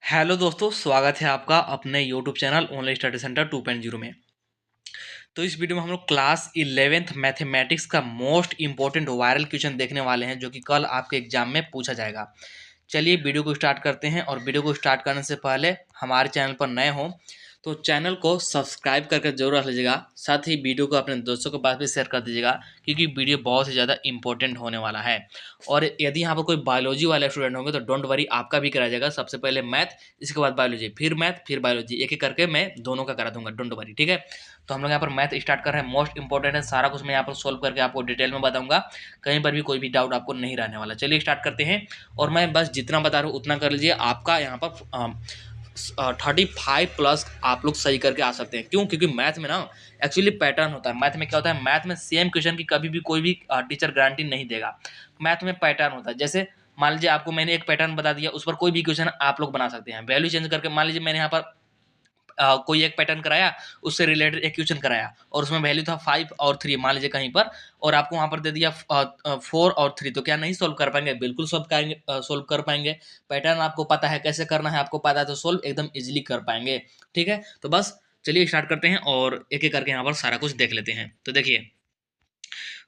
Hello दोस्तों, स्वागत है आपका अपने YouTube channel online study centre 2.0 में। तो इस वीडियो में हम लोग क्लास 11th मैथमेटिक्स का मोस्ट इंपॉर्टेंट वायरल क्वेश्चन देखने वाले हैं, जो कि कल आपके एग्जाम में पूछा जाएगा। चलिए वीडियो को स्टार्ट करते हैं। और वीडियो को स्टार्ट करने से पहले हमारे चैनल पर नए हो तो चैनल को सब्सक्राइब करके जरूर रख लीजिएगा। साथ ही वीडियो को अपने दोस्तों के पास भी शेयर कर दीजिएगा, क्योंकि वीडियो बहुत ही ज़्यादा इंपॉर्टेंट होने वाला है। और यदि यहाँ पर कोई बायोलॉजी वाले स्टूडेंट होंगे तो डोंट वरी, आपका भी कराया जाएगा। सबसे पहले मैथ, इसके बाद बायोलॉजी, फिर मैथ, फिर बायोलॉजी, एक एक करके मैं दोनों का करा दूंगा, डोंट वरी। ठीक है, तो हम लोग यहाँ पर मैथ स्टार्ट कर रहे हैं। मोस्ट इंपॉर्टेंट है, सारा कुछ मैं यहाँ पर सोल्व करके आपको डिटेल में बताऊंगा। कहीं पर भी कोई भी डाउट आपको नहीं रहने वाला। चलिए स्टार्ट करते हैं। और मैं बस जितना बता रहा हूँ उतना कर लीजिए। आपका यहाँ पर 35 प्लस आप लोग सही करके आ सकते हैं। क्यों? क्योंकि मैथ में ना एक्चुअली पैटर्न होता है। मैथ में क्या होता है, मैथ में सेम क्वेश्चन की कभी भी कोई भी टीचर गारंटी नहीं देगा। मैथ में पैटर्न होता है। जैसे मान लीजिए आपको मैंने एक पैटर्न बता दिया, उस पर कोई भी क्वेश्चन आप लोग बना सकते हैं। वैल्यू चेंज करके मान लीजिए मैंने यहाँ पर कोई एक पैटर्न कराया, उससे रिलेटेड एक क्वेश्चन कराया, और उसमें वैल्यू था 5 और 3 मान लीजिए कहीं पर, और आपको वहां पर दे दिया 4 और 3, तो क्या नहीं सोल्व कर पाएंगे? बिल्कुल सोल्व कर पाएंगे। पैटर्न आपको पता है कैसे करना है, आपको पता है, तो सोल्व एकदम इजिली कर पाएंगे। ठीक है, तो बस चलिए स्टार्ट करते हैं और एक एक करके यहाँ पर सारा कुछ देख लेते हैं। तो देखिए,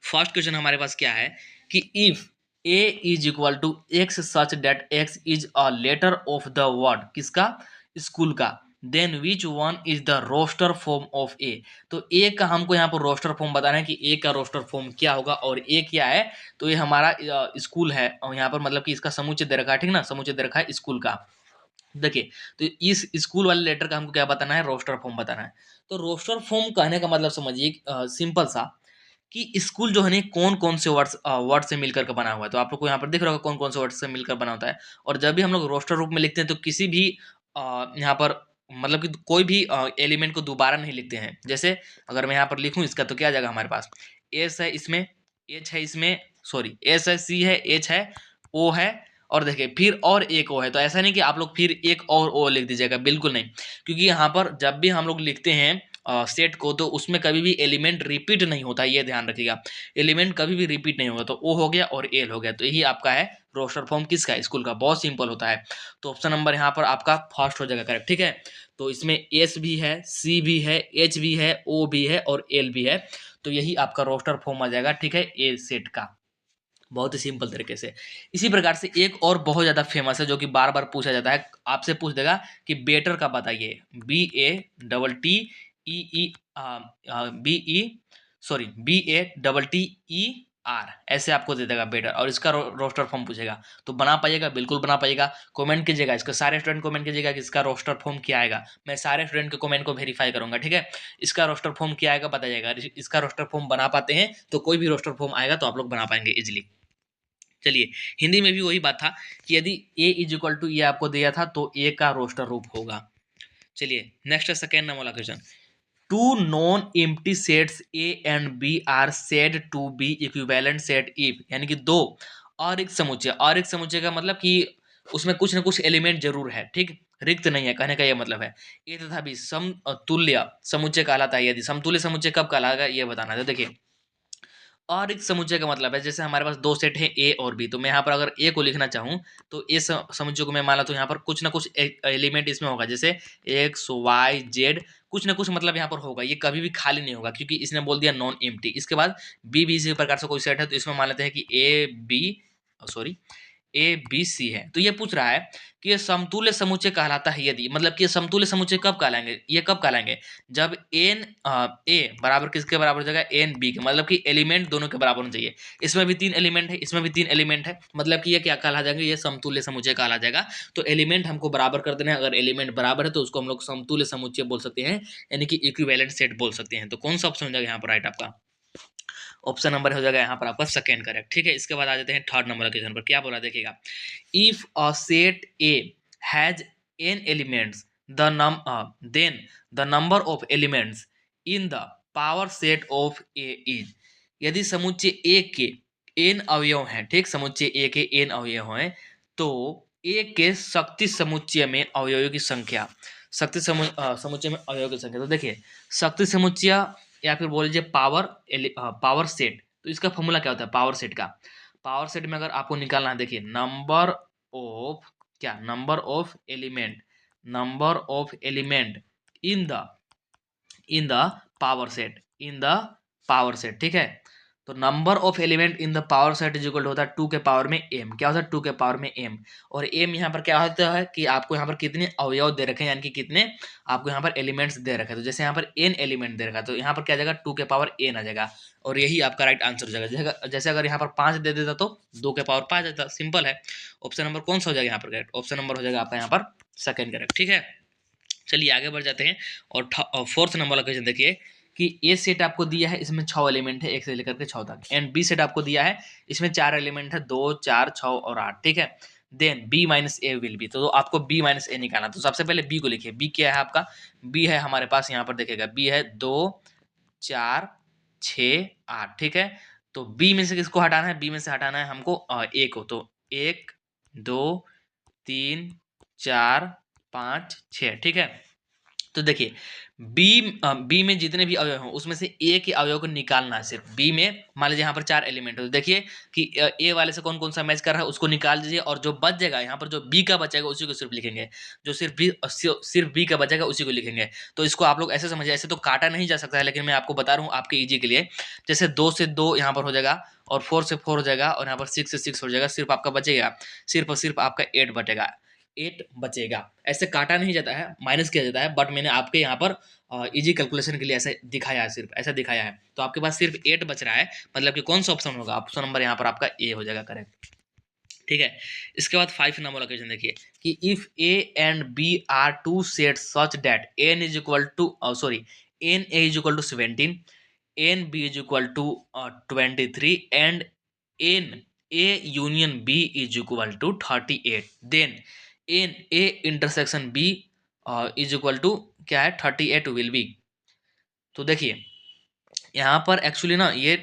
फर्स्ट क्वेश्चन हमारे पास क्या है कि if A is equal to X such that X is a letter of the word, किसका? स्कूल का। Then which one is the roster form of A. तो ए का हमको यहाँ पर रोस्टर फॉर्म बताना है कि ए का रोस्टर फॉर्म क्या होगा, और ए क्या है? तो ये हमारा स्कूल है, और यहाँ पर मतलब कि इसका समुच्चय दे रखा है। ठीक ना, समुच्चय दे रखा है स्कूल का। देखिए, तो इस स्कूल वाले लेटर का हमको क्या बताना है? रोस्टर फॉर्म बताना है। तो रोस्टर फॉर्म कहने का मतलब समझिए सिंपल सा, कि स्कूल जो है ना कौन कौन से वर्ड से मिलकर के बना हुआ है। तो आप लोग को यहाँ पर दिख रहा होगा कौन कौन से वर्ड से मिलकर बना होता है। और जब भी हम लोग रोस्टर रूप में लिखते हैं तो किसी भी यहाँ पर मतलब कि कोई भी एलिमेंट को दोबारा नहीं लिखते हैं। जैसे अगर मैं यहाँ पर लिखूँ इसका, तो क्या आ जाएगा हमारे पास? एस है इसमें, एच है इसमें, सॉरी एस है, सी है, एच है, ओ है, और देखिए फिर और एक ओ है। तो ऐसा नहीं कि आप लोग फिर एक और ओ लिख दीजिएगा, बिल्कुल नहीं। क्योंकि यहाँ पर जब भी हम लोग लिखते हैं सेट को, तो उसमें कभी भी एलिमेंट रिपीट नहीं होता, ये ध्यान रखिएगा। एलिमेंट कभी भी रिपीट नहीं होगा। तो ओ हो गया और एल हो गया, तो यही आपका है रोस्टर फॉर्म किसका? स्कूल का। बहुत सिंपल होता है। तो ऑप्शन नंबर यहाँ पर आपका फर्स्ट हो जाएगा करेक्ट। ठीक है, तो इसमें एस भी है, सी भी है, एच भी है, ओ भी है और एल भी है। तो यही आपका रोस्टर फॉर्म आ जाएगा। ठीक है, ए सेट का। बहुत ही सिंपल तरीके से। इसी प्रकार से एक और बहुत ज्यादा फेमस है, जो कि बार बार पूछा जाता है, आपसे पूछ देगा कि बेटर का बताइए। BATTEE BE सॉरी BATTER, ऐसे आपको दे देगा बेटर, और इसका रोस्टर फॉर्म पूछेगा। तो बना पाइएगा, बिल्कुल बना पाइएगा। कमेंट कीजिएगा, इसका सारे स्टूडेंट कमेंट कीजिएगा कि इसका रोस्टर फॉर्म क्या आएगा। मैं सारे स्टूडेंट के कमेंट को वेरीफाई करूंगा। ठीक है, इसका रोस्टर फॉर्म क्या आएगा बताइएगा। इसका रोस्टर फॉर्म बना पाते हैं तो कोई भी रोस्टर फॉर्म आएगा तो आप लोग बना पाएंगे इजिली। चलिए, हिंदी में भी वही बात था कि यदि ए इज इक्वल टू ये आपको दिया था, तो ए का रोस्टर रूप होगा। चलिए नेक्स्ट है सेकेंड नंबर वाला question. Two non empty sets A and B are said to be equivalent set if, यानी कि दो और एक समुच्चय। और एक समुच्चय का मतलब कि उसमें कुछ ना कुछ एलिमेंट जरूर है। ठीक, रिक्त नहीं है, कहने का ये मतलब है। ए तथा बी समतुल्य समुच्चय कहलाता है। यदि समतुल्य समुच्चय कब कहलाएगा ये बताना है। तो देखिए, और एक समुच्चय का मतलब है, जैसे हमारे पास दो सेट है ए और बी, तो मैं यहाँ पर अगर ए को लिखना चाहूँ तो ए समुच्चय को मैं माना, तो यहाँ पर कुछ ना कुछ एलिमेंट इसमें होगा। जैसे एक्स वाई जेड, कुछ ना कुछ मतलब यहाँ पर होगा। ये कभी भी खाली नहीं होगा, क्योंकि इसने बोल दिया नॉन एम्प्टी। इसके बाद बी भी इसी प्रकार से कोई सेट है, तो इसमें मान लेते हैं कि ए बी सॉरी ABC है। तो ये पूछ रहा है कि ये समतुल्य समुच्चय कहलाता है यदि, मतलब कि ये समतुल्य समुच्चय कब कहलाएंगे? ये कब कहलाएंगे? जब एन ए बराबर किसके बराबर हो जाएगा? एन बी के, मतलब कि एलिमेंट दोनों के बराबर होना चाहिए। इसमें भी 3 एलिमेंट है, इसमें भी 3 एलिमेंट है, मतलब कि ये क्या कहला जाएंगे? ये समतुल्य समुच्चय कहला जाएगा। तो एलिमेंट हमको बराबर कर देना है। अगर एलिमेंट बराबर है तो उसको हम लोग समतुल्य समुच्चय बोल सकते हैं, यानी कि इक्विवेलेंट सेट बोल सकते हैं। तो कौन सा ऑप्शन हो जाएगा यहाँ पर राइट आपका? ऑप्शन नंबर हो जाएगा यहाँ पर आपका सेकंड करेक्ट। ठीक है, इसके बाद आ जाते हैं थर्ड नंबर क्वेश्चन पर। क्या बोला देखिएगा, if a set A has n elements then the number of elements in the power set of A is. यदि समुच्चय ए के n अवयव हैं, ठीक, समुच्चय ए के n अवयव हैं, तो ए के शक्ति समुच्चय में अवयवों की संख्या, समुच्चय में अवयवों की संख्या। तो देखिए, शक्ति समुच्चय या फिर बोल लीजिए पावर सेट, तो इसका फॉर्मूला क्या होता है पावर सेट का? पावर सेट में अगर आपको निकालना है, देखिए नंबर ऑफ क्या, number of element number of element in the in the power set, in the power set, ठीक है। तो number of element in the power set is equal होता है 2 के पावर में m, क्या होता है 2 के पावर में m। और m यहाँ पर क्या होता है कि आपको यहाँ पर कितने अवयव दे रखे हैं, यानी कि कितने आपको यहाँ पर एलिमेंट्स दे रखे हैं। तो जैसे यहाँ पर n एलिमेंट दे रखा है तो यहाँ पर क्या आ जाएगा 2 के पावर n आ जाएगा, और यही आपका राइट आंसर हो जाएगा। जैसे अगर यहाँ पर 5 दे देता तो 2 के पावर 5 देता, सिंपल है। ऑप्शन नंबर कौन सा हो जाएगा यहाँ पर करेक्ट? ऑप्शन नंबर हो जाएगा आपका यहाँ पर सेकंड करेक्ट, ठीक है। चलिए आगे बढ़ जाते हैं और फोर्थ नंबर वाला क्वेश्चन देखिए कि ए सेट आपको दिया है, इसमें 6 एलिमेंट है 1 से लेकर के 6 तक, एंड बी सेट आपको दिया है, इसमें 4 एलिमेंट है 2 4 6 और 8, ठीक है। Then B minus A will be, तो आपको बी माइनस ए निकालना। तो सबसे पहले बी को लिखिए, बी क्या है आपका? बी है हमारे पास यहाँ पर देखिएगा, बी है 2 4 6 8, ठीक है। तो बी में से किसको हटाना है? बी में से हटाना है हमको ए को। तो 1 2 3 4 5 6, ठीक है। तो देखिए बी में जितने भी अवयव हैं उसमें से ए के अवयव को निकालना है सिर्फ। बी में मान लीजिए यहाँ पर 4 एलिमेंट है, तो देखिए कि ए वाले से कौन कौन सा मैच कर रहा है उसको निकाल दीजिए, और जो बच जाएगा यहाँ पर जो बी का बचेगा उसी को सिर्फ लिखेंगे, जो सिर्फ बी का बचेगा उसी को लिखेंगे। तो इसको आप लोग ऐसे समझिए, ऐसे तो काटा नहीं जा सकता है, लेकिन मैं आपको बता रहा हूँ आपके ईजी के लिए। जैसे 2 से 2 यहाँ पर हो जाएगा, और 4 से 4 हो जाएगा, और यहाँ पर 6 से 6 हो जाएगा, सिर्फ आपका बचेगा सिर्फ और सिर्फ आपका 8 बचेगा, 8 बचेगा। ऐसे काटा नहीं जाता है, माइनस किया जाता है, बट मैंने आपके यहाँ पर इजी कैलकुलेशन के लिए ऐसे दिखाया है, सिर्फ ऐसा दिखाया है। तो आपके पास सिर्फ 8 बच रहा है, मतलब कि कौन सा ऑप्शन होगा? ऑप्शन नंबर यहाँ पर आपका ए हो जाएगा करेक्ट, ठीक है। इसके बाद 5 नंबर वाला क्वेश्चन देखिए कि if A and B are two set such that n is equal to sorry n A is equal to 17, n B is equal to 23 and n A union B is equal to 38, then n A intersection B is equal to क्या है 38 will be. तो देखिए यहाँ पर actually ना ये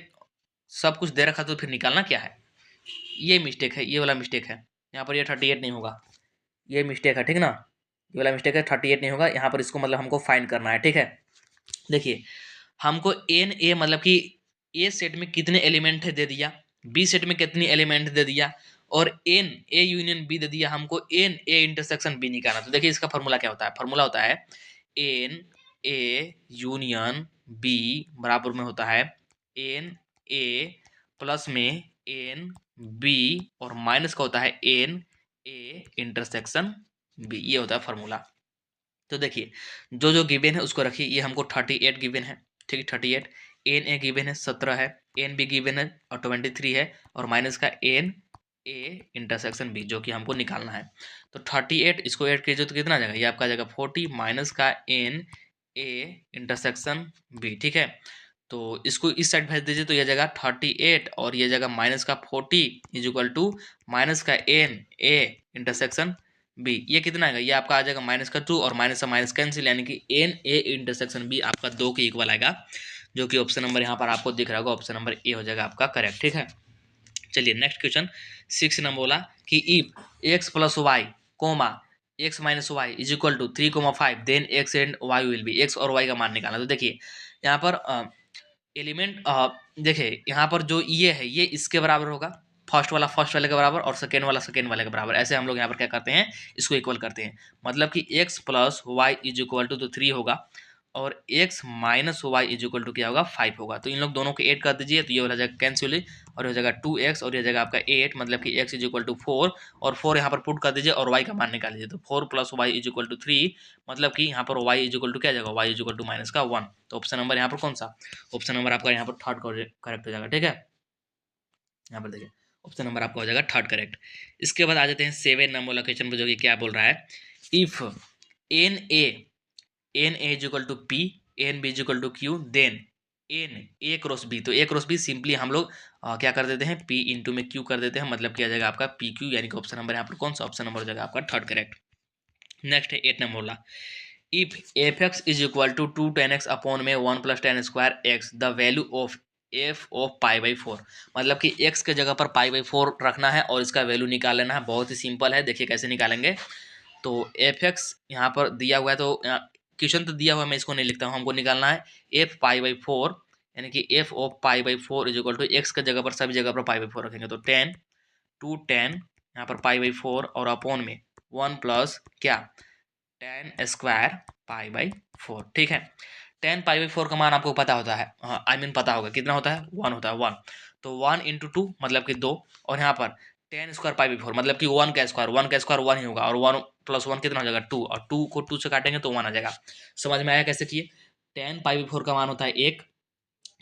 सब कुछ दे रखा, तो फिर निकालना क्या है? ये मिस्टेक है, ये वाला मिस्टेक है। यहाँ पर ये 38 नहीं होगा, ये मिस्टेक है, ठीक ना। ये वाला मिस्टेक है, 38 नहीं होगा यहाँ पर, इसको मतलब हमको फाइंड करना है, ठीक है। देखिए हमको एन ए मतलब कि ए सेट में कितने एलिमेंट है दे दिया, बी सेट में कितनी एलिमेंट दे दिया, और एन ए यूनियन बी दे दिया, हमको एन ए इंटरसेक्शन बी निकालना। तो देखिए इसका फॉर्मूला क्या होता है? फॉर्मूला होता है एन ए यूनियन बी बराबर में होता है एन ए प्लस में एन बी, और माइनस का होता है एन ए इंटरसेक्शन बी, ये होता है फॉर्मूला। तो देखिए जो जो गिवन है उसको रखिए, ये हमको 38 गिवन है, ठीक है 38, एन ए गिवन है 17 है, एन बी गिवन है और 23 है, और माइनस का एन ए इंटरसेक्शन बी जो कि हमको निकालना है। तो 38 इसको ऐड कीजिए तो कितना आ जाएगा? ये आपका आ जाएगा 40 माइनस का एन ए इंटरसेक्शन बी, ठीक है। तो इसको इस साइड भेज दीजिए तो यह जाएगा 38, और ये जाएगा माइनस का 40 इज इक्वल टू माइनस का एन ए इंटरसेक्शन बी। ये कितना आएगा? ये आपका आ जाएगा माइनस का 2, और माइनस का माइनस कैंसिल, यानी कि एन ए इंटरसेक्शन बी आपका 2 के इक्वल आएगा, जो कि ऑप्शन नंबर यहाँ पर आपको दिख रहा होगा, ऑप्शन नंबर ए हो जाएगा आपका करेक्ट, ठीक है। चलिए नेक्स्ट क्वेश्चन 6 नंबर बोला कि if x plus y comma x minus y is equal to 3,5 then x and y will be, x और वाई का मान निकालना। तो देखिए यहाँ पर एलिमेंट देखिए यहाँ पर जो ये है ये इसके बराबर होगा, फर्स्ट वाला फर्स्ट वाले के बराबर, और सेकेंड वाला सेकेंड वाले के बराबर। ऐसे हम लोग यहाँ पर क्या करते हैं, इसको इक्वल करते हैं, मतलब कि x plus y is equal to तो 3 होगा, और x minus y is equal to क्या होगा 5 होगा। तो इन लोग दोनों को ऐड कर दीजिए तो ये हो जाएगा कैंसिल, और ये हो जाएगा 2x, और ये जाएगा आपका 8, मतलब कि x इज इक्वल टू 4, और 4 यहाँ पर पुट कर दीजिए और y का मान निकाल लीजिए। तो 4 plus y is equal to 3, मतलब कि यहाँ पर y इज इक्वल टू क्या जाएगा? y is equal to minus का 1। तो ऑप्शन नंबर यहाँ पर कौन सा? ऑप्शन नंबर आपका यहाँ पर थर्ड करेक्ट हो जाएगा, ठीक है। यहाँ पर देखिए ऑप्शन नंबर आपका हो जाएगा थर्ड करेक्ट। इसके बाद आ जाते हैं 7 नंबर वाला क्वेश्चन पर, जो कि क्या बोल रहा है, if n A is equal to p, n B is equal to q, then n A cross B. तो ए क्रॉस बी सिंपली हम लोग क्या कर देते हैं, पी इंटू में क्यू कर देते हैं, मतलब क्या जाएगा आपका पी क्यू, यानी कि ऑप्शन नंबर यहाँ पर कौन सा? ऑप्शन नंबर हो जाएगा आपका थर्ड करेक्ट। नेक्स्ट है 8 नंबर वाला, if f x is equal to 2 10 x upon में 1 plus 10 square x, the value of f of pi by 4, मतलब कि एक्स के जगह पर पाई बाई 4 रखना है और इसका वैल्यू निकाल लेना है। बहुत ही सिंपल है, देखिए कैसे निकालेंगे। तो एफ एक्स यहाँ पर दिया हुआ है, तो क्वेश्चन तो दिया हुआ है, मैं इसको नहीं लिखता हूँ, हमको निकालना है एफ पाई बाई 4, यानी कि f of pi by 4 is equal to x के जगह पर सभी जगह पर पाई बाई 4 रखेंगे, तो 10 2 10 यहाँ पर पाई बाई 4, और अपॉन में 1 प्लस क्या 10 स्क्वायर पाई बाई 4, ठीक है। 10 पाई बाई 4 का मान आपको पता होता है, हाँ आई मीन पता होगा, कितना होता है 1 होता है 1। तो 1 इंटू 2 मतलब कि 2, और यहाँ पर 10 स्क्वायर पाई बाई 4 मतलब कि 1 का स्क्वायर, 1 का स्क्वायर 1 ही होगा, और 1 प्लस 1 कितना हो जाएगा 2, और 2 को 2 से काटेंगे तो 1 आ जाएगा। समझ में आया कैसे किए। 10 पाई बाई 4 का मान होता है 1,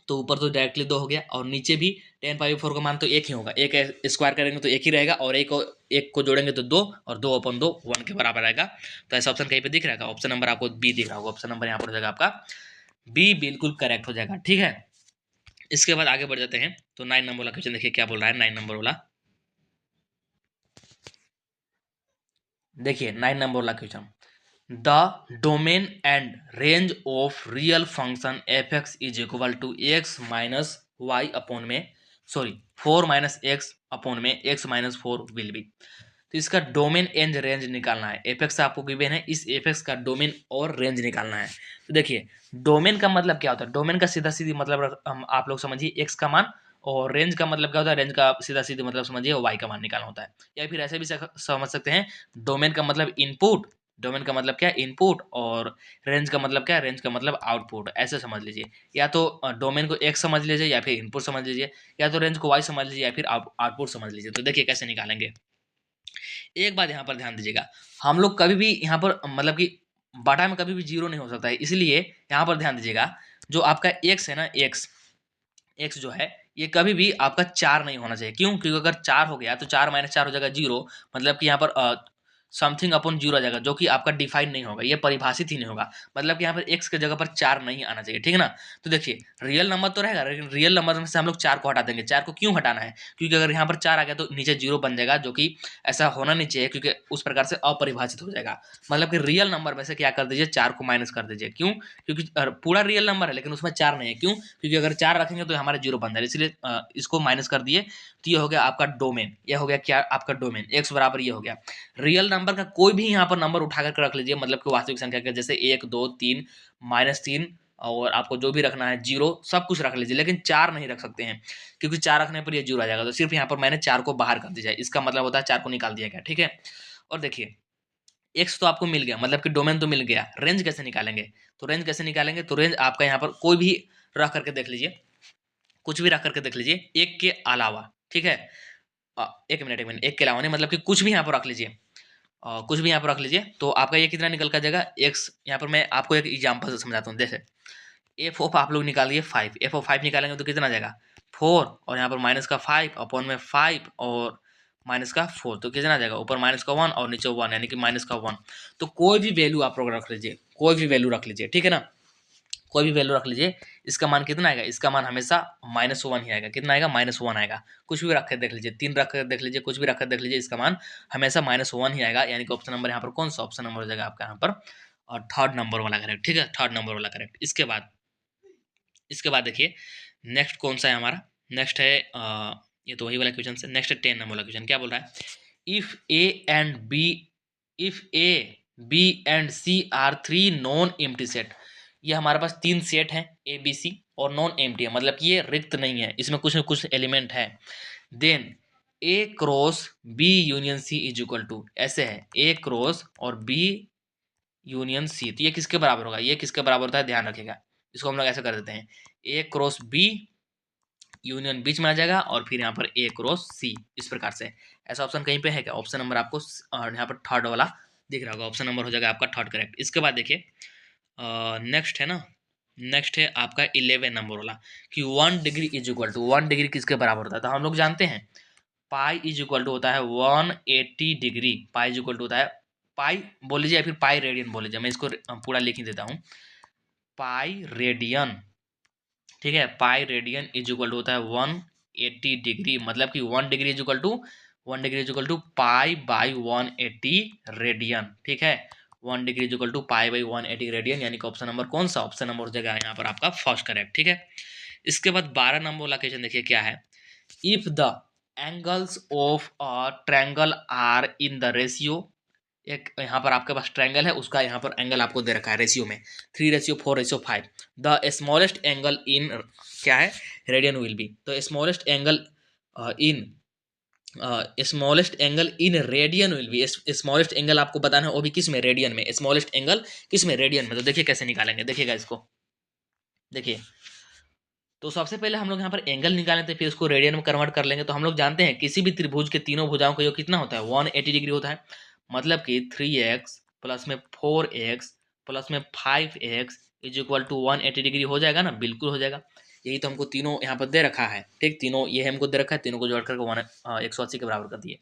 तो ऊपर तो डायरेक्टली 2 हो गया, और नीचे भी 10 पाई 4 का मान तो 1 ही होगा, एक स्क्वायर करेंगे तो 1 ही रहेगा, और एक को जोड़ेंगे तो 2, और 2 अपन 2 1 के बराबर आएगा। तो ऐसा ऑप्शन कहीं पे दिख रहा है, ऑप्शन नंबर आपको बी दिख रहा होगा, ऑप्शन नंबर यहाँ पर हो जाएगा आपका बी, बिल्कुल करेक्ट हो जाएगा, ठीक है। इसके बाद आगे बढ़ जाते हैं, तो 9 नंबर वाला क्वेश्चन देखिए क्या बोल रहा है 9 नंबर वाला। देखिए 9 नंबर वाला question, the domain and range of real function f x is equal to x minus y upon में, सॉरी 4 माइनस एक्स अपॉन में एक्स माइनस 4 विल बी। तो इसका डोमेन एंड रेंज निकालना है, एफ एक्स आपको given है, इस F x का डोमेन और रेंज निकालना है। तो देखिए डोमेन का मतलब क्या होता है, डोमेन का सीधा सीधी मतलब हम आप लोग समझिए एक्स का मान, और रेंज का मतलब क्या होता है, रेंज का सीधा सीधी मतलब समझिए वाई का मान निकालना होता है। या फिर ऐसे भी समझ सकते हैं, डोमेन का मतलब इनपुट, डोमेन का मतलब क्या इनपुट, और रेंज का मतलब क्या, रेंज का मतलब आउटपुट, ऐसे समझ लीजिए। या तो डोमेन को एक्स समझ लीजिए, या फिर इनपुट समझ लीजिए, या तो रेंज को वाई समझ लीजिए, या फिर आउटपुट समझ लीजिए। तो देखिए कैसे निकालेंगे। एक बात यहाँ पर ध्यान दीजिएगा, हम लोग कभी भी यहाँ पर मतलब कि बाटा में कभी भी जीरो नहीं हो सकता है, इसलिए यहाँ पर ध्यान दीजिएगा, जो आपका एक्स है ना, एक्स एक्स जो है ये कभी भी आपका 4 नहीं होना चाहिए। क्यों? क्योंकि अगर 4 हो गया तो 4 माइनस 4 हो जाएगा 0, मतलब कि यहाँ पर समथिंग अपॉन 0 आ जाएगा, जो कि आपका डिफाइन नहीं होगा, ये परिभाषित ही नहीं होगा, मतलब कि यहाँ पर एक्स की जगह पर 4 नहीं आना चाहिए, ठीक है ना। तो देखिए रियल नंबर तो रहेगा, लेकिन रियल नंबर में से हम लोग 4 को हटा देंगे। 4 को क्यों हटाना है? क्योंकि अगर यहाँ पर 4 आ गया तो नीचे 0 बन जाएगा, जो कि ऐसा होना नहीं चाहिए, क्योंकि उस प्रकार से अपरिभाषित हो जाएगा। मतलब कि रियल नंबर में से क्या कर दीजिए, 4 को माइनस कर दीजिए। क्यों? क्योंकि पूरा रियल नंबर है लेकिन उसमें 4 नहीं है। क्यों? क्योंकि अगर 4 रखेंगे तो हमारे 0 बन जाएगा, इसलिए इसको माइनस कर दिए। तो ये हो गया आपका डोमेन, ये हो गया क्या आपका डोमेन, एक्स बराबर ये हो गया। रियल नंबर का कोई भी यहाँ पर नंबर उठा करके रख लीजिए, मतलब कि वास्तविक संख्या के, जैसे 1 2 3 -3, और आपको जो भी रखना है 0 सब कुछ रख लीजिए, लेकिन 4 नहीं रख सकते हैं, क्योंकि 4 रखने पर ये 0 आ जाएगा। तो सिर्फ यहाँ पर मैंने 4 को बाहर कर दिया, इसका मतलब होता है 4 को निकाल दिया गया, ठीक है। और देखिए एक्स तो आपको मिल गया, मतलब कि डोमेन तो मिल गया, रेंज कैसे निकालेंगे? तो रेंज कैसे निकालेंगे, तो रेंज आपका यहाँ पर कोई भी रख करके देख लीजिए, कुछ भी रख करके देख लीजिए, एक के अलावा, ठीक है। एक मिनट, एक के अलावा नहीं, मतलब कि कुछ भी यहाँ पर रख लीजिए, कुछ भी यहाँ पर रख लीजिए, तो आपका ये कितना निकल कर जाएगा एक्स। यहाँ पर मैं आपको एक एग्जाम्पल से समझाता हूँ। जैसे एफ ऑफ आप लोग निकालिए 5, एफ ऑफ 5 निकालेंगे तो कितना आ जाएगा 4, और यहाँ पर माइनस का 5 अपॉन में 5 और माइनस का 4, तो कितना आ जाएगा, ऊपर माइनस का 1 और नीचे 1, यानी कि माइनस का 1। तो कोई भी वैल्यू आप लोग रख लीजिए, कोई भी वैल्यू रख लीजिए, ठीक है ना, कोई भी वैल्यू रख लीजिए। इसका मान कितना आएगा, इसका मान हमेशा -1 ही आएगा। कितना आएगा, -1 आएगा। कुछ भी रख कर देख लीजिए, 3 रख कर देख लीजिए, कुछ भी रख कर देख लीजिए, इसका मान हमेशा -1 ही आएगा, यानी कि ऑप्शन नंबर यहाँ पर कौन सा ऑप्शन नंबर हो जाएगा आपका यहाँ पर, और थर्ड नंबर वाला करेक्ट, ठीक है, थर्ड नंबर वाला करेक्ट। इसके बाद देखिए नेक्स्ट कौन सा है हमारा, नेक्स्ट है ये तो वही वाला क्वेश्चन है। नेक्स्ट है 10 नंबर वाला क्वेश्चन, क्या बोल रहा है, if A B and C are 3 non empty set. ये हमारे पास 3 सेट हैं ए बी सी, और नॉन एम्प्टी है, मतलब कि ये रिक्त नहीं है, इसमें कुछ न कुछ एलिमेंट है। Then A cross B union C is equal to, ऐसे है ए क्रॉस और बी यूनियन सी, तो ये किसके बराबर होगा, ये किसके बराबर होता है, ध्यान रखिएगा। इसको हम लोग ऐसे कर देते हैं, ए क्रॉस बी यूनियन बीच में आ जाएगा, और फिर यहाँ पर ए क्रॉस सी, इस प्रकार से। ऐसा ऑप्शन कहीं पे है क्या? ऑप्शन नंबर आपको यहाँ पर थर्ड वाला दिख रहा होगा, ऑप्शन नंबर हो जाएगा आपका थर्ड करेक्ट। इसके बाद देखिए नेक्स्ट है ना, नेक्स्ट है आपका 11 नंबर वाला, कि 1 degree is equal to, 1 degree किसके बराबर होता है? तो हम लोग जानते हैं पाई इज इक्वल टू होता है 180 degree, pi is equal to होता है, पाई बोल लीजिए या फिर पाई रेडियन बोल लीजिए, मैं इसको पूरा लिख ही देता हूँ, पाई रेडियन, ठीक है। Pi radian is equal to होता है 180 डिग्री, मतलब कि 1 degree is equal to, 1 degree is equal to pi by 180 radian, ठीक है। 1 degree is equal to pi by 180 radian, यानी कि ऑप्शन नंबर कौन सा, ऑप्शन नंबर हो जाएगा यहाँ पर आपका फर्स्ट करेक्ट, ठीक है। इसके बाद 12 नंबर वाला क्वेश्चन देखिए क्या है, if the angles of a triangle are in the ratio, एक यहाँ पर आपके पास ट्रायंगल है, उसका यहाँ पर एंगल आपको दे रखा है रेशियो में 3:4:5, द स्मॉलेस्ट एंगल इन क्या है, रेडियन विल बी। तो smallest angle in smallest angle in radian will be, smallest angle आपको बताना है वो भी किस में, रेडियन में। स्मॉलेस्ट एंगल किस में, रेडियन में। तो देखिए कैसे निकालेंगे, देखिएगा इसको, देखिए। तो सबसे पहले हम लोग यहाँ पर एंगल निकालें थे, फिर उसको रेडियन में कन्वर्ट कर लेंगे। तो हम लोग जानते हैं किसी भी त्रिभुज के तीनों भुजाओं का योग कितना होता है, 180 डिग्री होता है। मतलब कि 3x प्लस में 4x प्लस में 5x is equal to 180 degree हो जाएगा ना, बिल्कुल हो जाएगा। यही तो हमको तीनों यहाँ पर दे रखा है, ठीक, तीनों ये हमको दे रखा है, तीनों को जोड़ करके 180 के बराबर कर दिए।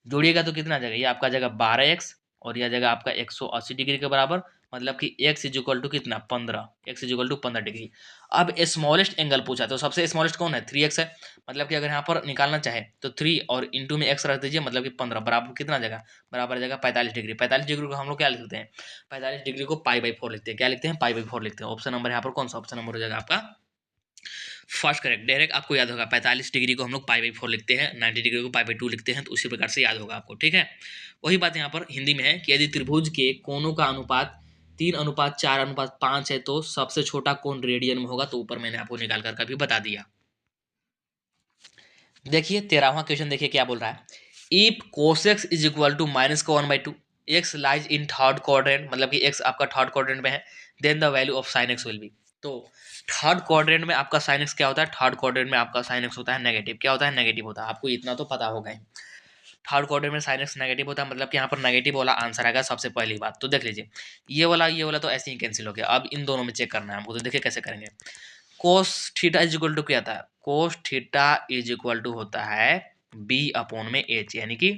जोड़िएगा तो कितना आ जाएगा, ये आपका आ जाएगा 12x और यह आ जाएगा आपका 180 डिग्री के बराबर। मतलब कि x इज इक्वल टू कितना, 15, x is equal to 15 degree. अब स्मॉलेस्ट एंगल पूछा, तो सबसे स्मॉलेस्ट कौन है, 3x है। मतलब कि अगर यहाँ पर निकालना चाहे तो 3 और इंटू में x रख दीजिए, मतलब कि 15 बराबर कितना आ जाएगा, बराबर आ जाएगा 45 डिग्री। 45 डिग्री को हम लोग क्या लिखते हैं, 45 डिग्री को π/4 लिखते हैं। क्या लिखते हैं, π/4 लिखते हैं। ऑप्शन नंबर यहाँ पर कौन सा ऑप्शन नंबर हो जाएगा आपका फर्स्ट करेक्ट। डायरेक्ट आपको याद होगा, 45 डिग्री को हम लोग π/4 लिखते हैं, 90 डिग्री को π/2 लिखते हैं, तो उसी प्रकार से याद होगा आपको, ठीक है। वही बात यहाँ पर हिंदी में है कि यदि त्रिभुज के कोणों का अनुपात 3:4:5 है तो सबसे छोटा कोण रेडियन में होगा। तो ऊपर मैंने आपको निकाल कर कभी बता दिया। देखिए 13वां क्वेश्चन, देखिए क्या बोल रहा है, if cos x is equal to -1/2, x lies in third quadrant, मतलब कि x आपका थर्ड क्वाड्रेंट में है, then the value of sin x will be. तो थर्ड क्वाड्रेंट में आपका sin x क्या होता है, थर्ड क्वाड्रेंट में आपका sin x होता है नेगेटिव। क्या होता है, नेगेटिव होता है। आपको इतना तो पता होगा ही, थर्ड क्वाड्रेंट में sin x नेगेटिव होता है, मतलब कि यहाँ पर नेगेटिव वाला आंसर आएगा सबसे पहली बात। तो देख लीजिए, ये वाला तो ऐसे ही कैंसिल हो गया। अब इन दोनों में चेक करना है हमको, तो देखिए कैसे करेंगे। Cos theta is equal to क्या था, cos theta is equal to होता है बी अपॉन में एच, यानी कि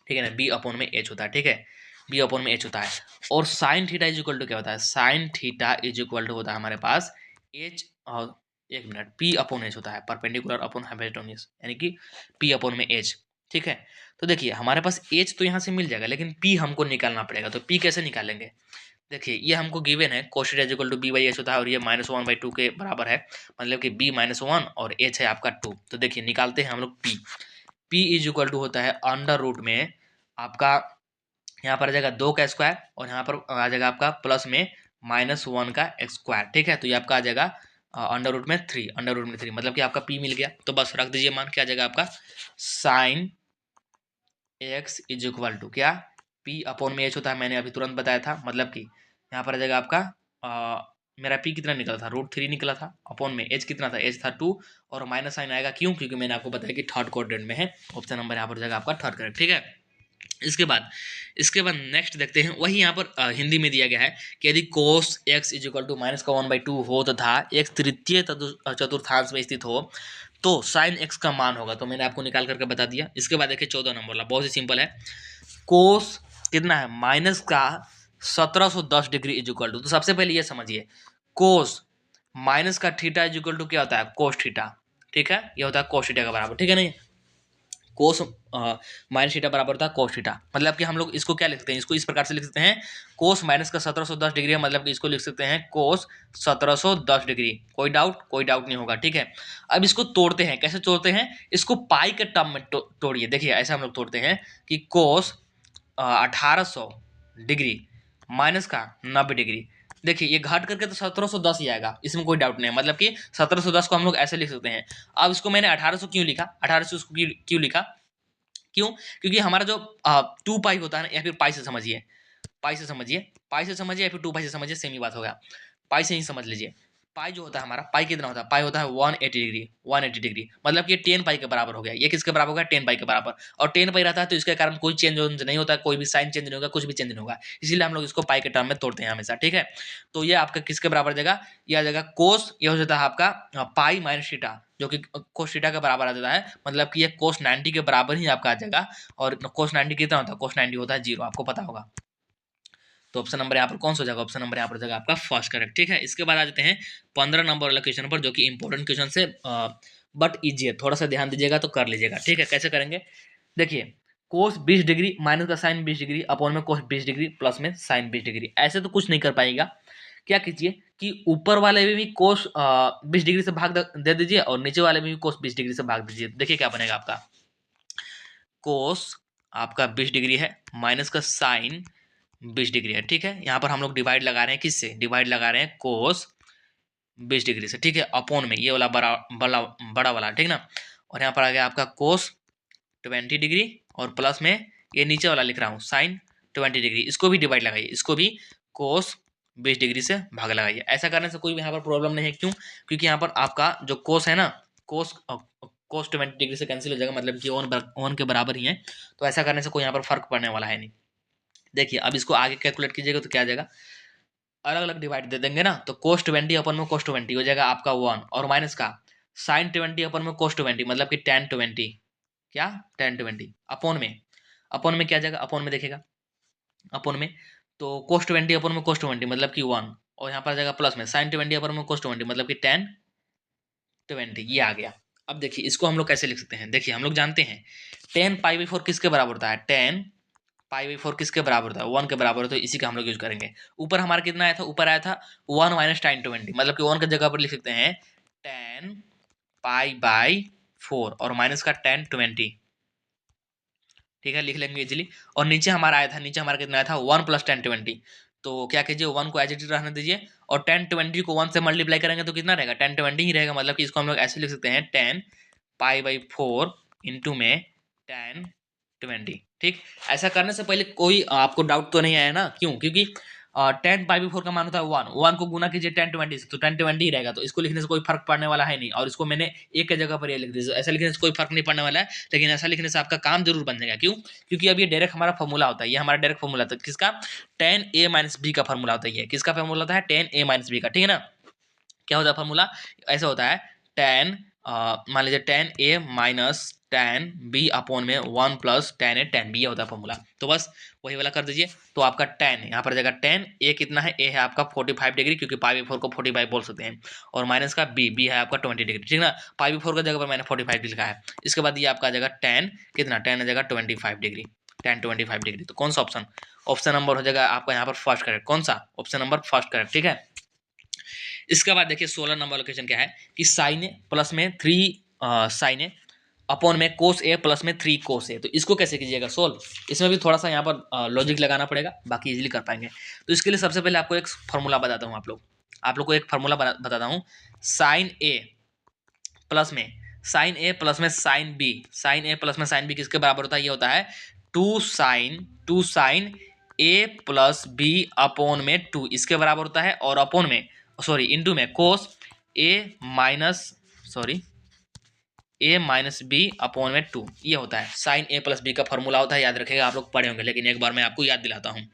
ठीक है ना, बी अपॉन में एच होता है, ठीक है, बी अपॉन में एच होता है। और sine theta is equal to क्या होता है, sine theta is equal to होता है हमारे पास एच और एक मिनट, पी अपॉन एच होता है, परपेंडिकुलर अपॉन हाइपोटेन्यूज, यानी कि पी अपॉन में एच, ठीक है। तो देखिए हमारे पास एच तो यहाँ से मिल जाएगा, लेकिन पी हमको निकालना पड़ेगा। तो पी कैसे निकालेंगे, देखिए ये हमको गिवन है, cos theta is equal to b/h होता है और ये -1/2 के बराबर है, मतलब कि b-1 और h है आपका 2। तो देखिए निकालते हैं हम लोग p इज इक्वल टू होता है अंडर रूट में आपका, यहाँ पर आ जाएगा 2 का स्क्वायर और यहाँ पर आ जाएगा आपका प्लस में -1 का स्क्वायर, ठीक है। तो ये आपका आ जाएगा अंडर रूट में 3, अंडर रूट में 3, मतलब कि आपका p मिल गया। तो बस रख दीजिए मान, क्या आ जाएगा आपका sine x is equal to क्या, p अपॉन में h होता है, मैंने अभी तुरंत बताया था। मतलब कि यहाँ पर आ जाएगा आपका मेरा p कितना निकला था, √3 निकला था, अपॉन में h कितना था, h था 2 और माइनस साइन आएगा, क्यों, क्योंकि मैंने आपको बताया कि थर्ड क्वाड्रेंट में है। ऑप्शन नंबर यहाँ पर हो जाएगा आपका थर्ड करेक्ट, ठीक है। इसके बाद नेक्स्ट देखते हैं, वही यहाँ पर हिंदी में दिया गया है कि यदि cos x is equal to -1/2 हो तथा x तृतीय चतुर्थांश में स्थित हो तो साइन x का मान होगा। तो मैंने आपको निकाल करके बता दिया। इसके बाद देखिए 14 नंबर वाला, बहुत ही सिंपल है। कोस कितना है, माइनस का 1710 डिग्री इज इक्वल टू, तो सबसे पहले ये समझिए, कोस माइनस का थीटा इज इक्वल टू क्या होता है, कोस थीटा, ठीक है, ये होता है कोस थीटा के बराबर, ठीक है नहीं। कोस माइनस थीटा बराबर होता है कोस थीटा, मतलब कि हम लोग इसको क्या लिख सकते हैं, इसको इस प्रकार से लिख सकते हैं, कोस माइनस का 1710 डिग्री है, मतलब कि इसको लिख सकते हैं कोस 1710 डिग्री। कोई डाउट नहीं होगा, ठीक है। अब इसको तोड़ते हैं, कैसे तोड़ते हैं, इसको पाई के टर्म में तोड़िए। देखिए ऐसे हम लोग तोड़ते हैं कि कोस 1800 डिग्री माइनस का 90 डिग्री। देखिए ये घट करके तो 1710 ही आएगा, इसमें कोई डाउट नहीं है। मतलब कि 1710 को हम लोग ऐसे लिख सकते हैं। अब इसको मैंने 1800 क्यों लिखा, 1800 क्यों लिखा, क्यों, क्योंकि हमारा जो 2 पाई होता है ना, या फिर पाई से समझिए, पाई से समझिए, पाई से समझिए या फिर 2 पाई से समझिए, सेम ही बात होगा। पाई से ही समझ लीजिए। पाई जो होता है हमारा, पाई कितना होता है, पाई होता है 180 डिग्री, 180 डिग्री, मतलब कि ये 10 पाई के बराबर हो गया। ये किसके बराबर हो गया, 10 पाई के बराबर। और 10 पाई रहता है तो इसके कारण कोई चेंज नहीं होता, कोई भी साइन चेंज नहीं होगा, कुछ भी चेंज नहीं होगा, इसीलिए हम लोग इसको पाई के टर्म में तोड़ते हैं हमेशा, ठीक है। तो ये आपका किसके बराबर जाएगा, ये आ जाएगा कोस, ये हो जाता है आपका पाई माइनस थीटा, जो कि कोस थीटा के बराबर आ जाता है। मतलब कि ये कोस 90 के बराबर ही आपका आ जाएगा। और कोस 90 कितना होता है, कोस 90 होता है 0, आपको पता होगा। तो ऑप्शन नंबर यहाँ पर कौन सा हो जाएगा, ऑप्शन नंबर यहाँ पर जाएगा आपका फर्स्ट करेक्ट, ठीक है। इसके बाद आ जाते हैं 15 नंबर वाला क्वेश्चन पर, जो कि इंपॉर्टेंट क्वेश्चन से बट इजी है, थोड़ा सा ध्यान दीजिएगा तो कर लीजिएगा, ठीक है। कैसे करेंगे, देखिए कोस 20 डिग्री माइनस का साइन 20 डिग्री अपॉन में कोस 20 डिग्री प्लस में साइन 20 डिग्री, ऐसे तो कुछ नहीं कर पाएगा। क्या कीजिए कि ऊपर वाले में भी कोस 20 डिग्री से भाग दे दीजिए और नीचे वाले में भी कोस 20 डिग्री से भाग दीजिए। देखिए क्या बनेगा आपका, कोस आपका 20 डिग्री है माइनस का साइन 20 डिग्री है, ठीक है। यहाँ पर हम लोग डिवाइड लगा रहे हैं, किससे डिवाइड लगा रहे हैं, कोस 20 डिग्री से, ठीक है, अपॉन में ये वाला बड़ा वाला, ठीक ना। और यहाँ पर आ गया आपका कोस 20 डिग्री और प्लस में ये नीचे वाला लिख रहा हूँ साइन 20 डिग्री, इसको भी डिवाइड लगाइए, इसको भी कोस 20 डिग्री से भाग लगाइए। ऐसा करने से कोई भी यहाँ पर प्रॉब्लम नहीं है, क्यों? क्योंकि यहाँ पर आपका जो कोस है ना, कोस कोस 20 डिग्री से कैंसिल हो जाएगा, मतलब कि वन के बराबर ही है, तो ऐसा करने से कोई यहाँ पर फर्क पड़ने वाला है नहीं। देखिए अब इसको आगे कैलकुलेट कीजिएगा तो क्या आ जाएगा, अलग अलग डिवाइड दे देंगे ना, तो कोस 20 अपन में कोस 20 हो जाएगा आपका 1, और माइनस का साइन 20 अपन में कोस 20 मतलब कि टेन 20, क्या टेन 20 अपॉन में क्या आ जाएगा, अपॉन में देखेगा, अपॉन में तो कोस 20 अपॉन में कोस 20 मतलब कि 1, और यहाँ पर आ जाएगा प्लस में साइन 20 अपॉन में कोस 20 मतलब कि टेन 20, ये आ गया। अब देखिए इसको हम लोग कैसे लिख सकते हैं, देखिए हम लोग जानते हैं टेन पाई बाई 4 किसके बराबर होता है, टेन पाई बाई 4 किसके बराबर होता है, 1 के बराबर है, तो इसी का हम लोग यूज करेंगे। ऊपर हमारा कितना आया था, ऊपर आया था 1 माइनस टेन 20, मतलब कि 1 की जगह पर लिख सकते हैं टेन पाई बाई 4 और माइनस का टेन 20, ठीक है, लिख लेंगे इजीली। और नीचे हमारा आया था, नीचे हमारा कितना आया था 1 प्लस टेन 20, तो क्या कीजिए 1 को एज इट इज रहने दीजिए, और टेन 20 को 1 से मल्टीप्लाई करेंगे तो कितना रहेगा, टेन 20 ही रहेगा, मतलब कि इसको हम लोग ऐसे लिख सकते हैं टेन पाई बाई 4 इंटू में टेन 20, ठीक। ऐसा करने से पहले कोई आपको डाउट तो नहीं आया ना, क्यों? क्योंकि टेन पाई बाई 4 का मान होता है 1, 1 को गुना कीजिए टेन 20 से, तो टेन 20 ही रहेगा, तो इसको लिखने से कोई फर्क पड़ने वाला है नहीं, और इसको मैंने एक के जगह पर ये लिख दिया, ऐसा लिखने से कोई फर्क नहीं पड़ने वाला है, लेकिन ऐसा लिखने से आपका काम जरूर बन जाएगा, क्यों? क्योंकि अब ये डायरेक्ट हमारा फॉर्मूला होता है, ये हमारा डायरेक्ट फॉर्मूला होता है किसका, टेन ए माइनस बी का फॉर्मूला होता है, ये किसका फॉर्मूला होता है, टेन ए माइनस बी का, ठीक है ना। क्या होता है फॉर्मूला, ऐसा होता है टेन, मान लीजिए टेन ए माइनस टेन बी अपॉन में 1 प्लस टेन ए टेन बी, ये होता है फॉर्मूला, तो बस वही वाला कर दीजिए। तो आपका टेन यहाँ पर जाएगा टेन, ए कितना है, ए है आपका 45 डिग्री, क्योंकि पाई बाई 4 को 45 बोल सकते हैं, और माइनस का बी है आपका 20 डिग्री, ठीक ना। पाई बाई 4 का जगह पर मैंने 45 लिखा है। इसके बाद ये आपका आ जाएगा टेन कितना, टेन आ जाएगा 25 डिग्री, टेन 25 डिग्री, तो कौन सा ऑप्शन, ऑप्शन नंबर हो जाएगा आपका यहाँ पर फर्स्ट करेक्ट, कौन सा, ऑप्शन नंबर फर्स्ट करेक्ट, ठीक है। इसके बाद देखिए 16 नंबर लोकेशन क्या है कि साइन ए प्लस में 3 साइन ए अपॉन में कोस ए प्लस में 3 कोस ए, तो इसको कैसे कीजिएगा सोल्व, इसमें भी थोड़ा सा यहाँ पर लॉजिक लगाना पड़ेगा, बाकी इजीली कर पाएंगे। तो इसके लिए सबसे पहले आपको एक फार्मूला बताता हूँ, आप लोग को एक फार्मूला बताता हूँ, साइन ए प्लस में साइन ए प्लस में sine B, sine A plus में साइन बी किसके बराबर होता है, ये होता है two sine A plus B upon में 2, इसके बराबर होता है, और अपॉन में सॉरी इंटू में कोस ए माइनस बी अपॉन में 2, ये होता है साइन ए प्लस बी का फॉर्मूला होता है, याद रखिएगा, आप लोग पढ़े होंगे, लेकिन एक बार मैं आपको याद दिलाता हूँ।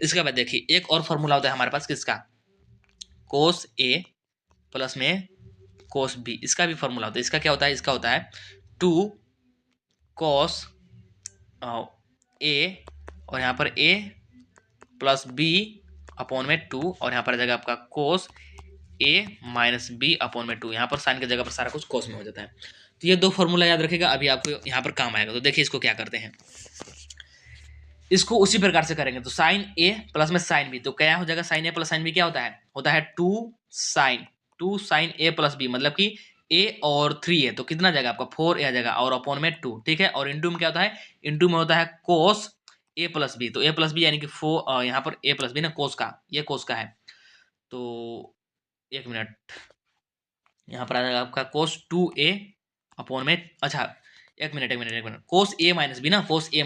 इसके बाद देखिए एक और फॉर्मूला होता है हमारे पास किसका, कोस ए प्लस में कोस बी, इसका भी फॉर्मूला होता है, इसका क्या होता है, इसका होता है टू कोस ए और यहाँ पर ए प्लस बी अपॉन में 2, और यहाँ पर आ जाएगा आपका कोस ए माइनस बी अपॉन में 2, यहाँ पर साइन की जगह पर सारा कुछ कोस में हो जाता है। तो ये दो फॉर्मूला याद रखेगा, अभी आपको यहाँ पर काम आएगा। तो देखिए इसको क्या करते हैं, इसको उसी प्रकार से करेंगे, तो साइन ए प्लस में साइन बी, तो क्या हो जाएगा, sine A plus sine B क्या होता है two sine A plus B, मतलब कि ए और 3 है, तो कितना जाएगा आपका 4 आ जाएगा, और अपॉन में 2, ठीक है। और इंटू में क्या होता है, इंटू में होता है कोस ए प्लस बी, तो ए प्लस बी यानी कि 4, यहाँ पर ए प्लस बी ना कोस का, ये कोस का है, तो एक मिनट, यहाँ पर आ जाएगा आपका कोस 2a अपॉन में, अच्छा एक मिनट, कोस ए माइनस बी ना, कोस ए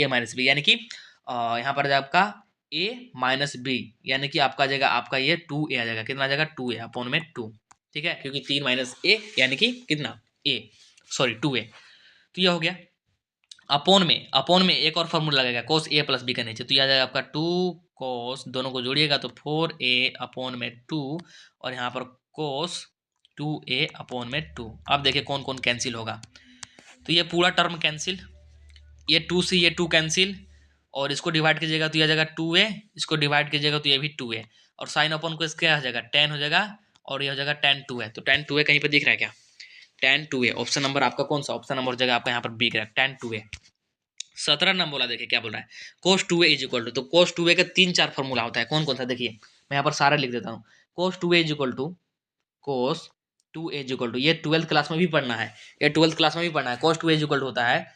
माइनस बी यानी कि यहाँ पर आ जाएगा आपका a माइनस बी, यानी कि आपका आ जाएगा आपका ये 2a आ जाएगा, कितना आ जाएगा 2a अपॉन में 2, ठीक है, क्योंकि 3 माइनस a यानी कि कितना a, सॉरी 2a, तो ये हो गया। अपॉन में एक और फॉर्मूला लगेगा कोस ए प्लस बी का नीचे, तो यह आ जाएगा आपका 2 कोस, दोनों को जोड़िएगा तो 4a अपॉन में 2, और यहाँ पर कोस 2a अपॉन में 2। अब देखिए कौन कौन कैंसिल होगा, तो ये पूरा टर्म कैंसिल, ये 2 से ये 2 कैंसिल, और इसको डिवाइड कीजिएगा तो यह आ जाएगा 2a, इसको डिवाइड कीजिएगा तो ये भी 2a, और साइन अपॉन को इसका आ जाएगा 10 हो जाएगा, और ये हो जाएगा 10 2a, तो 10 2a कहीं पर दिख रहा है क्या, 10 2a, ऑप्शन नंबर आपका कौन सा, ऑप्शन नंबर हो जाएगा आपका यहाँ पर बी करेक्ट 10 2a। 17 नंबर बोला, देखिए क्या बोल रहा है, कोस 2a इज इक्वल टू, तो कोस 2a का 3-4 फॉर्मूला होता है, कौन कौन सा देखिए मैं यहाँ पर सारा लिख देता हूँ। Cos 2a is equal to, cos 2a is equal to, ये 12th क्लास में भी पढ़ना है, ये 12th क्लास में भी पढ़ना है। कोस 2a इज इक्वल टू होता है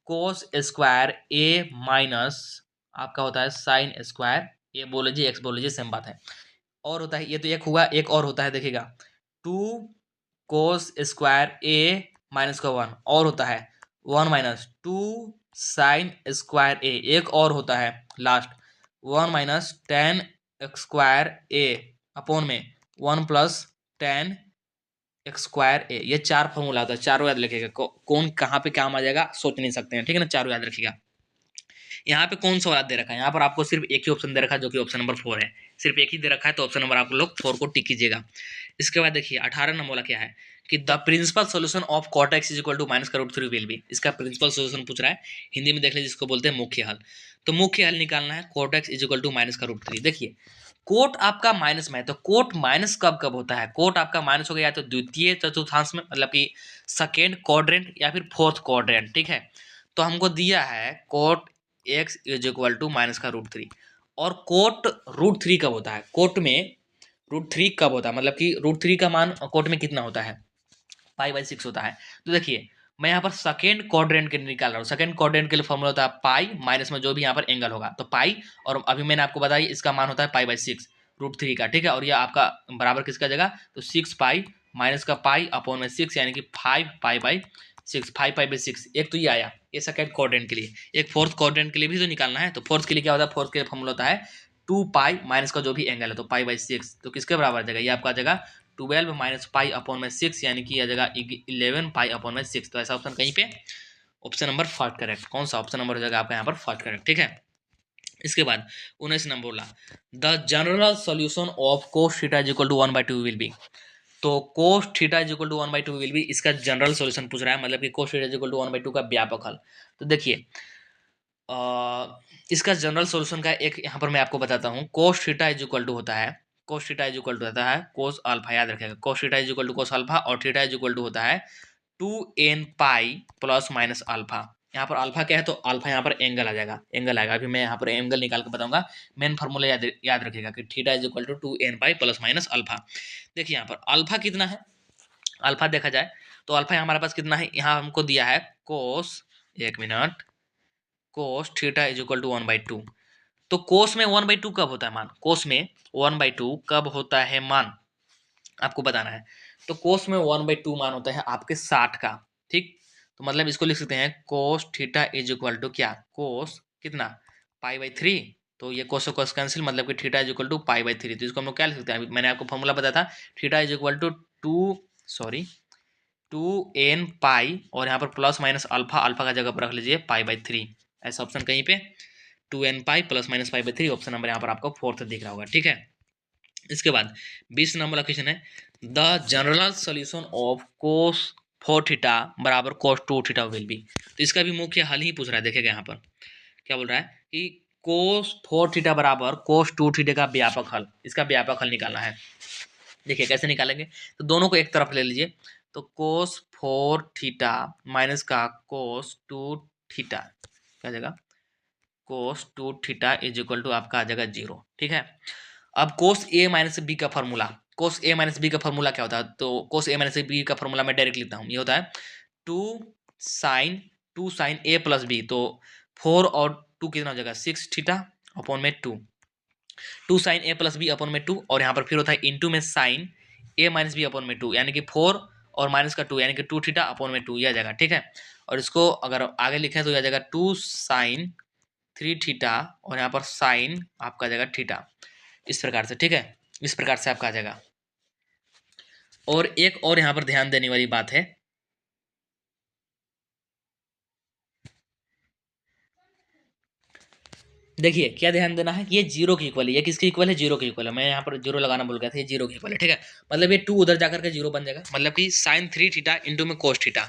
कोस स्क्वायर ए माइनस आपका होता है साइन स्क्वायर, ये बोल लीजिए एक्स बोल लीजिए सेम बात है, और होता है ये तो एक हुआ, एक और होता है देखिएगा 2 कोस स्क्वायर ए माइनस का 1, और होता है 1 माइनस 2 साइन स्क्वायर ए, एक और होता है लास्ट 1 माइनस 10 स्क्वायर ए अपॉन में 1 प्लस 10 स्क्वायर ए। ये चार फॉर्मूला होता है, चारों याद रखिएगा। कौन कहाँ पे काम आ जाएगा सोच नहीं सकते हैं, ठीक है ना, चारों याद रखिएगा। यहाँ पे कौन सा वाला दे रखा है, यहाँ पर आपको सिर्फ एक ही ऑप्शन दे रखा है जो कि ऑप्शन नंबर 4 है, सिर्फ एक ही दे रखा है, तो ऑप्शन नंबर आप लोग 4 को टिक कीजिएगा। इसके बाद देखिए 18 नंबर वाला क्या है कि the principal solution of cot x is equal to minus का रूट 3 विल बी। इसका प्रिंसिपल सोल्यूशन पूछ रहा है, हिंदी में देख लीजिए, जिसको बोलते हैं मुख्य हल। तो मुख्य हल निकालना है cot x is equal to minus का रूट 3। देखिए कोट आपका माइनस में है, तो कोट माइनस कब कब होता है, कोट आपका माइनस हो गया या तो द्वितीय चतुर्थांश में, मतलब कि सेकेंड क्वाड्रेंट या फिर फोर्थ क्वाड्रेंट, ठीक है। तो हमको दिया है cot x is equal to minus का रूट 3, और कोट रूट 3 कब होता है, कोट में रूट 3 कब होता है, मतलब कि रूट 3 का मान कोट में कितना होता है, पाई/6 होता है। तो देखिए मैं यहाँ पर सेकेंड क्वाड्रेंट के लिए निकाल रहा हूँ, सेकेंड क्वाड्रेंट के लिए फॉर्मूला होता है पाई माइनस में जो भी यहाँ पर एंगल होगा, तो पाई, और अभी मैंने आपको बताया इसका मान होता है पाई/6 रूट 3 का, ठीक है। और ये आपका बराबर किसका जगह, तो 6 पाई माइनस का पाई अपॉन में 6, यानी कि 5 पाई/6, 5 पाई/6। एक तो ये आया, ये सेकेंड क्वाड्रेंट के लिए। एक फोर्थ क्वाड्रेंट के लिए भी तो निकालना है, तो फोर्थ के लिए क्या होता है, फोर्थ के लिए फॉर्मूला होता है 2 पाई माइनस का जो भी एंगल है, तो पाई/6, तो किसके बराबर आ जाएगा, ये आपका आ जाएगा 12 माइनस पाई अपॉन में 6, यानी कि आ जाएगा 11 पाई अपॉन में 6। तो ऐसा ऑप्शन कहीं पे ऑप्शन नंबर फर्स्ट करेक्ट, कौन सा ऑप्शन नंबर हो जाएगा आपका यहाँ पर फर्स्ट करेक्ट, ठीक है। इसके बाद 19 नंबर बोला the general solution of cos theta is equal to 1/2 will be. तो cos theta is equal to 1/2 will be, इसका जनरल सॉल्यूशन पूछ रहा है, मतलब कि cos theta is equal to 1/2 का व्यापक हल। तो देखिए इसका जनरल सॉल्यूशन का एक यहाँ पर मैं आपको बताता हूँ। Cos theta is equal to होता है, cos theta is equal to होता है कोस अल्फा, याद रखिएगा, cos theta is equal to cos alpha, और थीटा इज इक्वल टू होता है 2n pi plus minus alpha. यहाँ पर अल्फा क्या है, तो अल्फा यहाँ पर एंगल आ जाएगा, एंगल आएगा, अभी मैं यहाँ पर एंगल निकाल के बताऊंगा। मेन फार्मूला याद रखिएगा कि theta is equal to 2n pi plus minus alpha. देखिए यहाँ पर अल्फा कितना है, अल्फा देखा जाए तो अल्फा हमारे पास कितना है, यहाँ हमको दिया है कोस, एक minute, cos theta is equal to 1/2। तो कोस में 1/2 कब होता है मान, कोस में 1/2 कब होता है मान, आपको बताना है। तो कोस में 1/2 मान होता है आपके 60 का, ठीक। तो मतलब इसको लिख सकते हैं cos theta is equal to क्या, कोस कितना, पाई/3। तो ये कोस कोस कैंसिल, मतलब कि थीटा इज इक्वल टू पाई/3। तो इसको हम लोग क्या लिख सकते हैं, अभी मैंने आपको फॉर्मूला बताया था, theta is equal to 2n pi, और यहाँ पर प्लस माइनस अल्फा, अल्फा का जगह पर रख लीजिए पाई/3। ऐसा ऑप्शन कहीं पे 2n पाई प्लस माइनस पाई/3, ऑप्शन नंबर यहाँ पर आपको फोर्थ दिख रहा होगा, ठीक है। इसके बाद 20 नंबर का क्वेश्चन है the general solution of cos 4 theta बराबर कोस 2 थीटा विल बी। तो इसका भी मुख्य हल ही पूछ रहा है, देखिएगा यहाँ पर क्या बोल रहा है कि कोस 4 थीटा बराबर कोस 2 थीटा का व्यापक हल, इसका व्यापक हल निकालना है। देखिए कैसे निकालेंगे, तो दोनों को एक तरफ ले लीजिए, तो कोस 4 थीटा माइनस का कोस 2 थीटा क्या जाएगा, कोस 2 थीटा इज इक्वल टू आपका आ जाएगा 0, ठीक है। अब कोस ए माइनस बी का फॉर्मूला, कोस ए माइनस बी का फॉर्मूला क्या होता है, तो कोस ए माइनस बी का फॉर्मूला मैं डायरेक्ट लिखता हूँ, ये होता है 2 साइन ए प्लस बी। तो 4 और 2 कितना हो जाएगा 6 थीटा अपॉन में 2 sign A plus B upon में 2, और यहाँ पर फिर होता है इनटू में साइन ए माइनस बी अपॉन में 2, यानी कि 4 और माइनस का 2, यानी कि 2 थीटा अपॉन में 2, ये आ जाएगा, ठीक है। और इसको अगर आगे लिखें तो यह आ जाएगा 2 साइन 3 थीटा, और यहाँ पर साइन आपका आ जाएगा थीटा, इस प्रकार से, ठीक है, इस प्रकार से आपका आ जाएगा। और एक और यहाँ पर ध्यान देने वाली बात है, देखिए क्या ध्यान देना है, ये जीरो की इक्वल है, ये किसकी इक्वल है, जीरो की इक्वल है। मैं यहाँ पर जीरो लगाना भूल गया था, ये जीरो की इक्वल है, ठीक है। मतलब ये 2 उधर जाकर के जीरो बन जाएगा, मतलब कि साइन 3 थीटा इंटू में कोस थीटा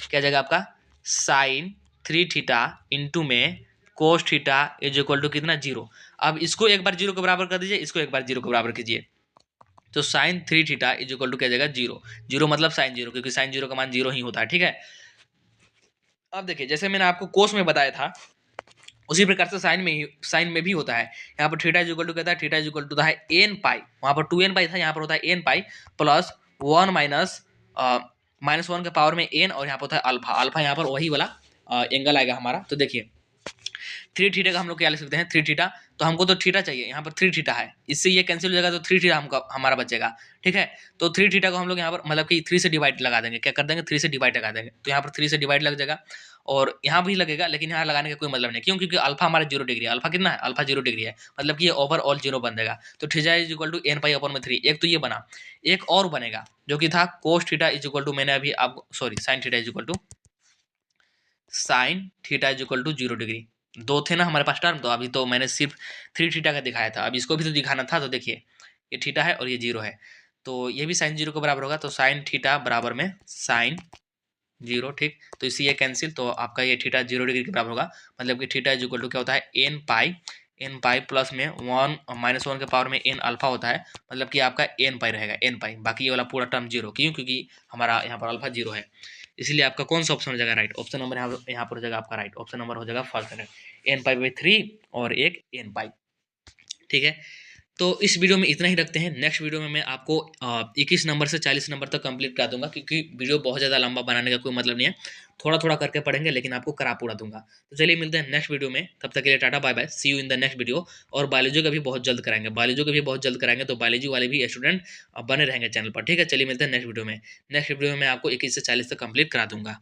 क्या जाएगा आपका, साइन 3 थीटा इंटू में cos theta is equal to कितना, 0। अब इसको एक बार 0 के बराबर कर दीजिए, इसको एक बार 0 के बराबर कीजिए, तो sine 3 theta is equal to क्या जाएगा, 0। 0 मतलब साइन 0, क्योंकि साइन 0 का मान 0 ही होता है, ठीक है। अब देखिए जैसे मैंने आपको कोस में बताया था, उसी प्रकार से साइन में भी होता है। यहाँ पर थीटा इज इक्वल टू कहता है, थीटा इज इक्वल टू होता है एन पाई, वहाँ पर 2n पाई था, यहाँ पर होता है एन पाई प्लस 1 माइनस 1 के पावर में एन, और यहाँ पर होता है अल्फा, अल्फा यहाँ पर वही वाला एंगल आएगा हमारा। तो देखिए 3 थीटा का हम लोग क्या लिख सकते हैं, 3 थीटा, तो हमको तो थीटा चाहिए, यहाँ पर 3 थीटा है, इससे ये कैंसिल हो जाएगा तो 3 थीटा हमको हमारा बचेगा, ठीक है। तो 3 थीटा को हम लोग यहाँ पर मतलब कि 3 से डिवाइड लगा देंगे, क्या कर देंगे, 3 से डिवाइड लगा देंगे, तो यहाँ पर 3 से डिवाइड लग जाएगा और यहाँ भी लगेगा, लेकिन यहाँ लगाने का कोई मतलब नहीं, क्यों, क्योंकि अल्फा हमारा 0 डिग्री है, अल्फा कितना है, अल्फा 0 डिग्री है, मतलब कि ये ओवरऑल 0 बन जाएगा। तो theta is equal to n pi upon में 3, एक तो ये बना, एक और बनेगा जो कि था cos theta is equal to, मैंने अभी आपको sorry sine theta is equal to sine theta is equal to 0 degree, दो थे ना हमारे पास टर्म, तो अभी तो मैंने सिर्फ 3 थीटा का दिखाया था, अब इसको भी तो दिखाना था, तो देखिए ये थीटा है और ये 0 है, तो ये भी साइन 0 के बराबर होगा, तो साइन थीटा बराबर में साइन 0, ठीक, तो इसी ये कैंसिल, तो आपका ये थीटा 0 डिग्री के बराबर होगा, मतलब कि थीटा इज इक्वल टू क्या होता है, एन पाई प्लस में 1 -1 के पावर में एन अल्फा होता है, मतलब कि आपका एन पाई रहेगा, एन पाई, बाकी ये वाला पूरा टर्म 0, क्यों, क्योंकि हमारा यहाँ पर अल्फा 0 है, इसलिए आपका कौन सा ऑप्शन हो जाएगा राइट, ऑप्शन नंबर यहाँ पर हो जाएगा आपका राइट, ऑप्शन नंबर हो जाएगा फर्स्ट एन पाई बाई 3 और एक एन पाई, ठीक है। तो इस वीडियो में इतना ही रखते हैं, नेक्स्ट वीडियो में मैं आपको 21 नंबर से 40 नंबर तक कंप्लीट करा दूंगा, क्योंकि वीडियो बहुत ज़्यादा लंबा बनाने का कोई मतलब नहीं है, थोड़ा थोड़ा करके पढ़ेंगे, लेकिन आपको करा पूरा दूंगा। तो चलिए मिलते हैं नेक्स्ट वीडियो में, तब तक के लिए tata bye bye, see you in the next video. और बायोलॉजी का भी बहुत जल्द कराएंगे, बायोलॉजी का भी बहुत जल्द कराएंगे, तो बायोलॉजी वाले भी स्टूडेंट बने रहेंगे चैनल पर, ठीक है। चलिए मिलते हैं नेक्स्ट वीडियो में, नेक्स्ट वीडियो में मैं आपको 21 से 40 तक कंप्लीट करा दूंगा।